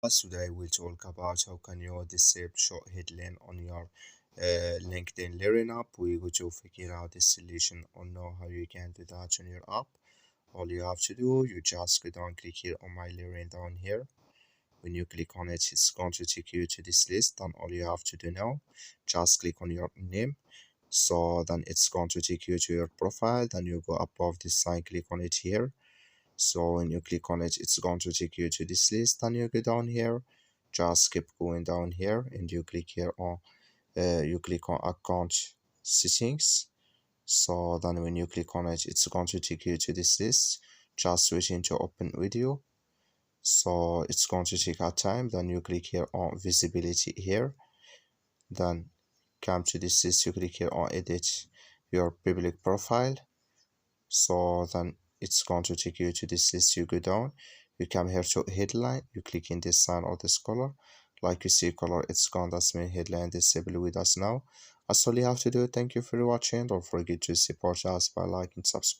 Today we'll talk about how can you disable short headline on your LinkedIn Learning app. We're going to figure out the solution or know how you can do that on your app. All you have to do, you just go down, click here on my Learning down here. When you click on it, it's going to take you to this list. Then all you have to do now, just click on your name. So then it's going to take you to your profile. Then you go above this sign, click on it here. So when you click on it, it's going to take you to this list. Then you go down here, just keep going down here, and you click here on you click on account settings. So then when you click on it, it's going to take you to this list. Just switch into open video. So it's going to take a time. Then you click here on visibility here. Then come to this list, you click here on edit your public profile. So then it's going to take you to this list. You go down, you come here to headline, you click in this sign or this color. Like you see color, it's gone. That's my headline disabled with us now. That's all you have to do. Thank you for watching. Don't forget to support us by liking, subscribe.